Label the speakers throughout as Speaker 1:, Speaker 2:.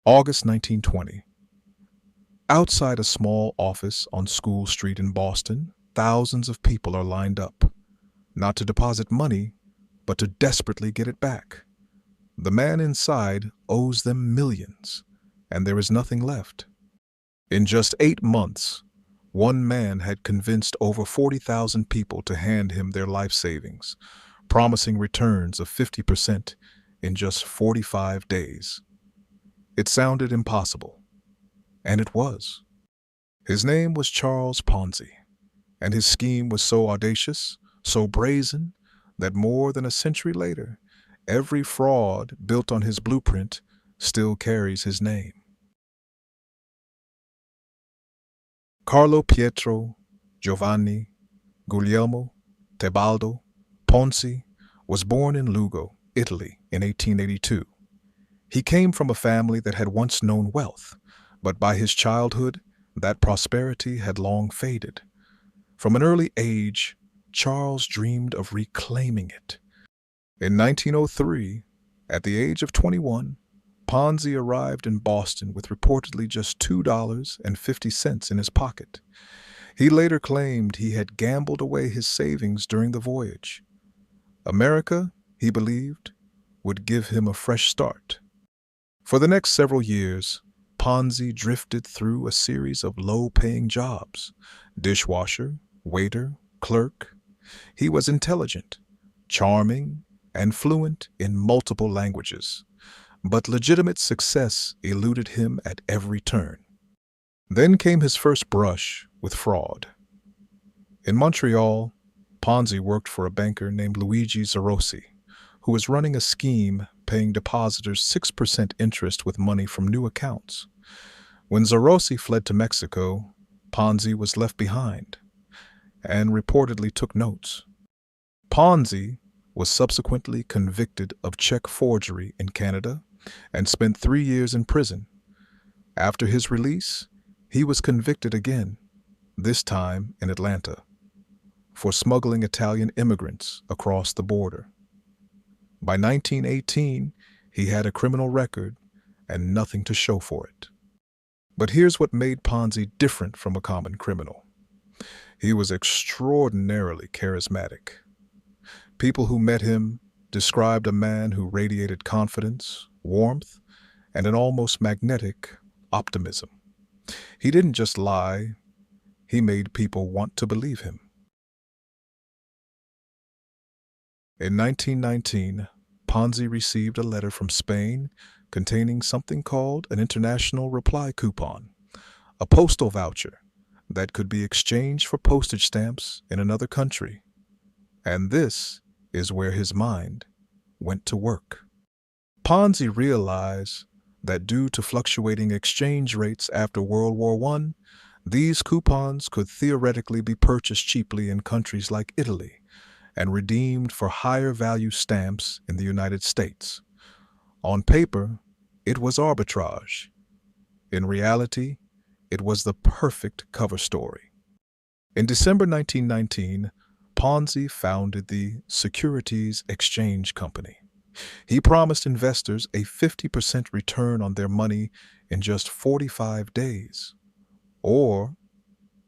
Speaker 1: August 1920. Outside a small office on School Street in Boston, thousands of people are lined up, not to deposit money, but to desperately get it back. The man inside owes them millions, and there is nothing left. In just 8 months, one man had convinced over 40,000 people to hand him their life savings, promising returns of 50% in just 45 days. It sounded impossible, and it was. His name was Charles Ponzi, and his scheme was so audacious, so brazen, that more than a century later, every fraud built on his blueprint still carries his name. Carlo Pietro Giovanni Guglielmo Tebaldo Ponzi was born in Lugo, Italy, in 1882. He came from a family that had once known wealth, but by his childhood, that prosperity had long faded. From an early age, Charles dreamed of reclaiming it. In 1903, at the age of 21, Ponzi arrived in Boston with reportedly just $2.50 in his pocket. He later claimed he had gambled away his savings during the voyage. America, he believed, would give him a fresh start. For the next several years, Ponzi drifted through a series of low-paying jobs: dishwasher, waiter, clerk. He was intelligent, charming, and fluent in multiple languages, but legitimate success eluded him at every turn. Then came his first brush with fraud. In Montreal, Ponzi worked for a banker named Luigi Zarossi, who was running a scheme paying depositors 6% interest with money from new accounts. When Zarossi fled to Mexico, Ponzi was left behind and reportedly took notes. Ponzi was subsequently convicted of check forgery in Canada and spent 3 years in prison. After his release, he was convicted again, this time in Atlanta, for smuggling Italian immigrants across the border. By 1918, he had a criminal record and nothing to show for it. But here's what made Ponzi different from a common criminal. He was extraordinarily charismatic. People who met him described a man who radiated confidence, warmth, and an almost magnetic optimism. He didn't just lie, he made people want to believe him. In 1919, Ponzi received a letter from Spain containing something called an international reply coupon, a postal voucher that could be exchanged for postage stamps in another country. And this is where his mind went to work. Ponzi realized that due to fluctuating exchange rates after World War I, these coupons could theoretically be purchased cheaply in countries like Italy and redeemed for higher value stamps in the United States. On paper, it was arbitrage. In reality, it was the perfect cover story. In December 1919, Ponzi founded the Securities Exchange Company. He promised investors a 50% return on their money in just 45 days. Or,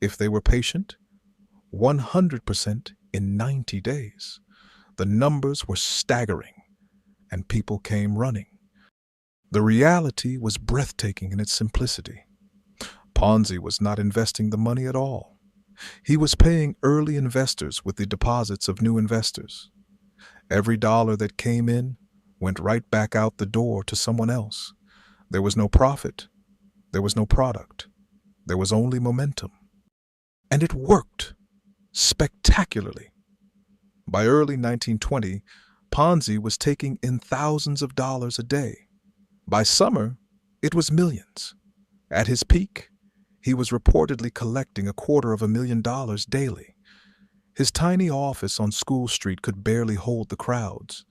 Speaker 1: if they were patient, 100% in 90 days. The numbers were staggering, and people came running. The reality was breathtaking in its simplicity. Ponzi was not investing the money at all. He was paying early investors with the deposits of new investors. Every dollar that came in went right back out the door to someone else. There was no profit. There was no product. There was only momentum. And it worked spectacularly. By early 1920, Ponzi was taking in thousands of dollars a day. By summer, it was millions. At his peak, he was reportedly collecting $250,000 daily. His tiny office on School Street could barely hold the crowds.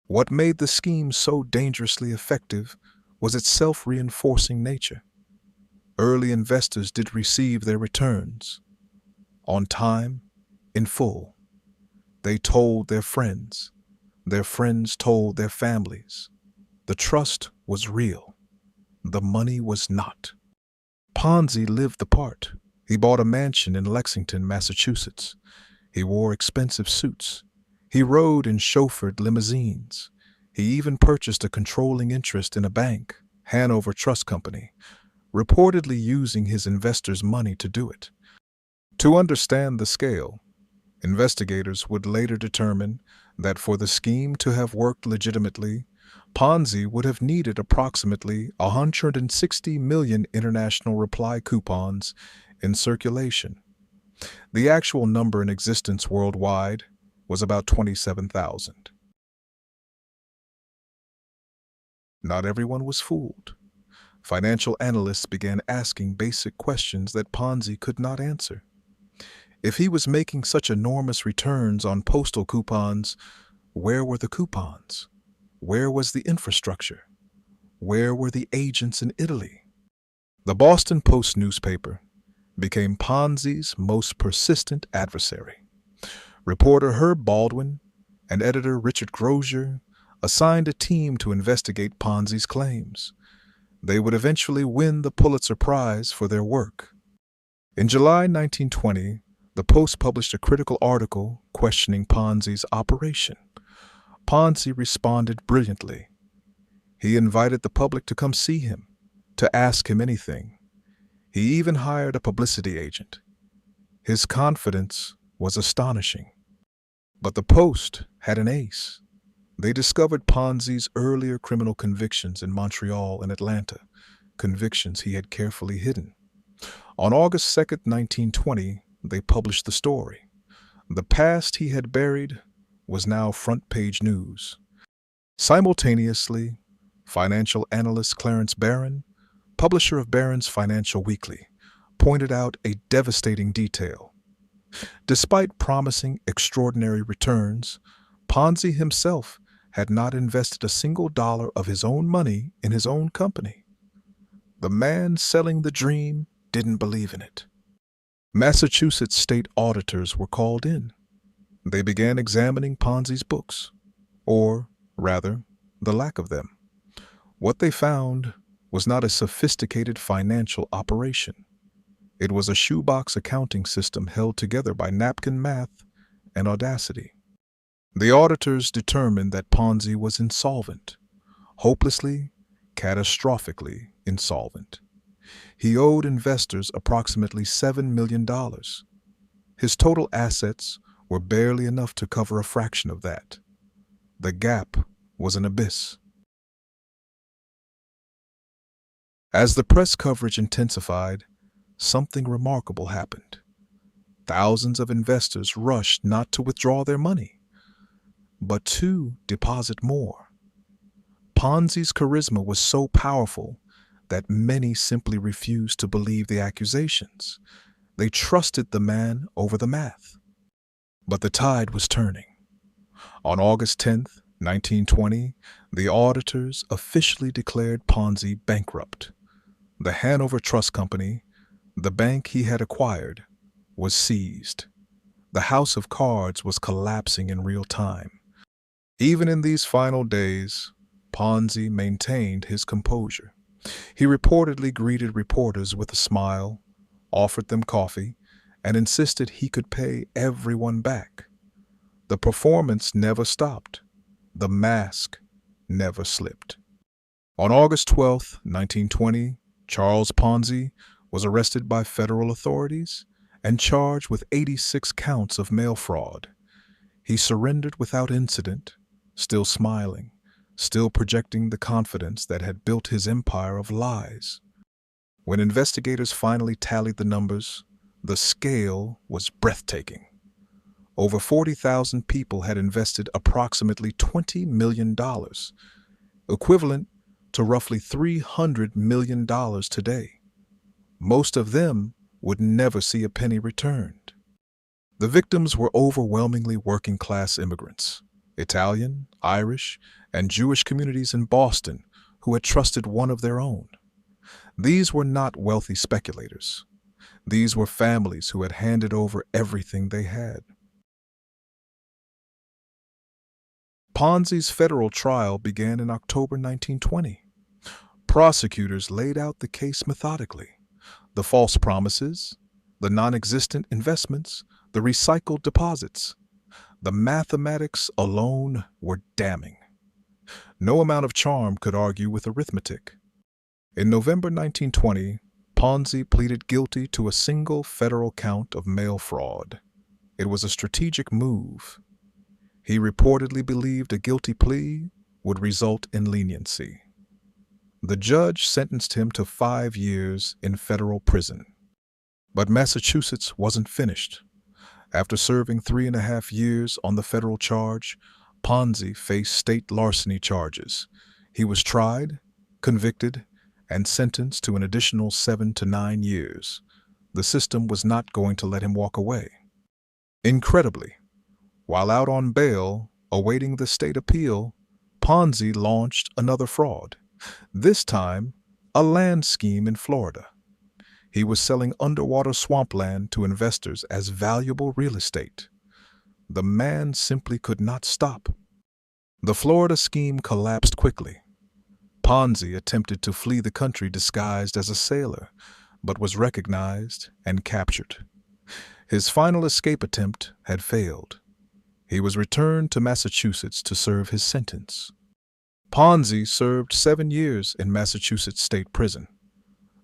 Speaker 1: What made the scheme so dangerously effective was its self-reinforcing nature. Early investors did receive their returns. On time, in full. They told their friends told their families. The trust was real. the money was not. Ponzi lived the part. He bought a mansion in Lexington, Massachusetts. He wore expensive suits. He rode in chauffeured limousines. He even purchased a controlling interest in a bank, Hanover Trust Company, reportedly using his investors' money to do it. To understand the scale, investigators would later determine that for the scheme to have worked legitimately, Ponzi would have needed approximately 160 million international reply coupons in circulation. The actual number in existence worldwide was about 27,000. Not everyone was fooled. Financial analysts began asking basic questions that Ponzi could not answer. If he was making such enormous returns on postal coupons, where were the coupons? Where was the infrastructure? Where were the agents in Italy? The Boston Post newspaper became Ponzi's most persistent adversary. Reporter Herb Baldwin and editor Richard Grozier assigned a team to investigate Ponzi's claims. They would eventually win the Pulitzer Prize for their work. In July 1920, the Post published a critical article questioning Ponzi's operation. Ponzi responded brilliantly. He invited the public to come see him, to ask him anything. He even hired a publicity agent. His confidence was astonishing. But the Post had an ace. They discovered Ponzi's earlier criminal convictions in Montreal and Atlanta, convictions he had carefully hidden. On August 2, 1920, they published the story. The past he had buried was now front-page news. Simultaneously, financial analyst Clarence Barron, publisher of Barron's Financial Weekly, pointed out a devastating detail. Despite promising extraordinary returns, Ponzi himself had not invested a single dollar of his own money in his own company. The man selling the dream didn't believe in it. Massachusetts state auditors were called in. They began examining Ponzi's books, or, rather, the lack of them. What they found was not a sophisticated financial operation. It was a shoebox accounting system held together by napkin math and audacity. The auditors determined that Ponzi was insolvent, hopelessly, catastrophically insolvent. He owed investors approximately $7 million. His total assets were barely enough to cover a fraction of that. The gap was an abyss. As the press coverage intensified, something remarkable happened. Thousands of investors rushed not to withdraw their money, but to deposit more. Ponzi's charisma was so powerful that many simply refused to believe the accusations. They trusted the man over the math. But the tide was turning. On August 10, 1920, the auditors officially declared Ponzi bankrupt. The Hanover Trust Company, the bank he had acquired, was seized. The house of cards was collapsing in real time. Even in these final days, Ponzi maintained his composure. He reportedly greeted reporters with a smile, offered them coffee, and insisted he could pay everyone back. The performance never stopped. The mask never slipped. On August 12, 1920, Charles Ponzi was arrested by federal authorities and charged with 86 counts of mail fraud. He surrendered without incident, still smiling, still projecting the confidence that had built his empire of lies. When investigators finally tallied the numbers, the scale was breathtaking. Over 40,000 people had invested approximately $20 million, equivalent to roughly $300 million today. Most of them would never see a penny returned. The victims were overwhelmingly working-class immigrants, Italian, Irish, and Jewish communities in Boston who had trusted one of their own. These were not wealthy speculators. These were families who had handed over everything they had. Ponzi's federal trial began in October 1920. Prosecutors laid out the case methodically. The false promises, the non-existent investments, the recycled deposits. The mathematics alone were damning. No amount of charm could argue with arithmetic. In November 1920, Ponzi pleaded guilty to a single federal count of mail fraud. It was a strategic move. He reportedly believed a guilty plea would result in leniency. The judge sentenced him to 5 years in federal prison. But Massachusetts wasn't finished. After serving 3.5 years on the federal charge, Ponzi faced state larceny charges. He was tried, convicted, and sentenced to an additional 7 to 9 years. The system was not going to let him walk away. Incredibly, while out on bail, awaiting the state appeal, Ponzi launched another fraud. This time, a land scheme in Florida. He was selling underwater swampland to investors as valuable real estate. The man simply could not stop. The Florida scheme collapsed quickly. Ponzi attempted to flee the country disguised as a sailor, but was recognized and captured. His final escape attempt had failed. He was returned to Massachusetts to serve his sentence. Ponzi served 7 years in Massachusetts State Prison.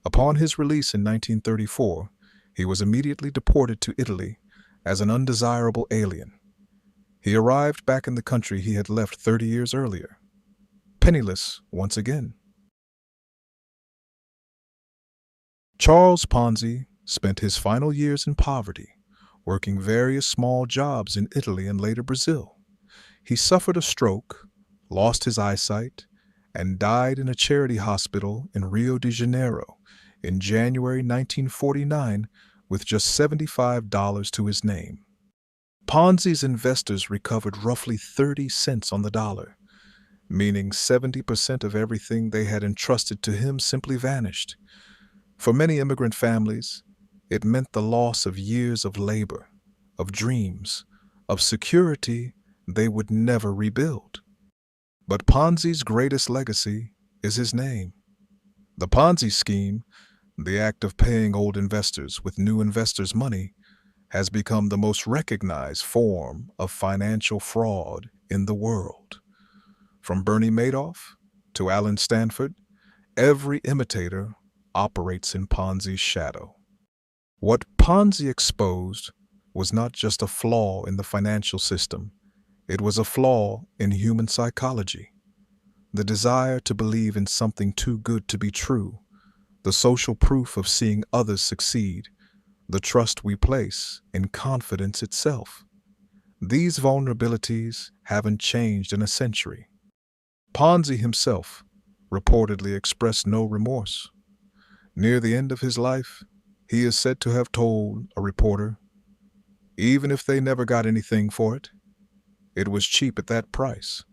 Speaker 1: Upon his release in 1934, he was immediately deported to Italy as an undesirable alien. He arrived back in the country he had left 30 years earlier, penniless once again. Charles Ponzi spent his final years in poverty, working various small jobs in Italy and later Brazil. He suffered a stroke, lost his eyesight, and died in a charity hospital in Rio de Janeiro in January 1949 with just $75 to his name. Ponzi's investors recovered roughly 30 cents on the dollar, meaning 70% of everything they had entrusted to him simply vanished. For many immigrant families, it meant the loss of years of labor, of dreams, of security they would never rebuild. But Ponzi's greatest legacy is his name. The Ponzi scheme, the act of paying old investors with new investors' money, has become the most recognized form of financial fraud in the world. From Bernie Madoff to Alan Stanford, every imitator operates in Ponzi's shadow. What Ponzi exposed was not just a flaw in the financial system, it was a flaw in human psychology. The desire to believe in something too good to be true, the social proof of seeing others succeed, the trust we place in confidence itself. These vulnerabilities haven't changed in a century. Ponzi himself reportedly expressed no remorse. Near the end of his life, he is said to have told a reporter, "Even if they never got anything for it, it was cheap at that price.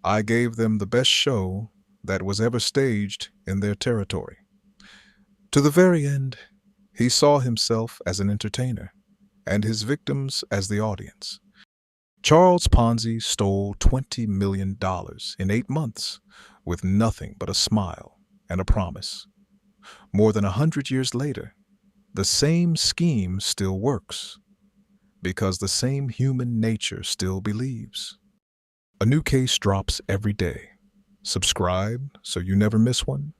Speaker 1: I gave them the best show that was ever staged in their territory." To the very end, he saw himself as an entertainer and his victims as the audience. Charles Ponzi stole $20 million in 8 months with nothing but a smile and a promise. More than 100 years later, the same scheme still works because the same human nature still believes. A new case drops every day. Subscribe so you never miss one.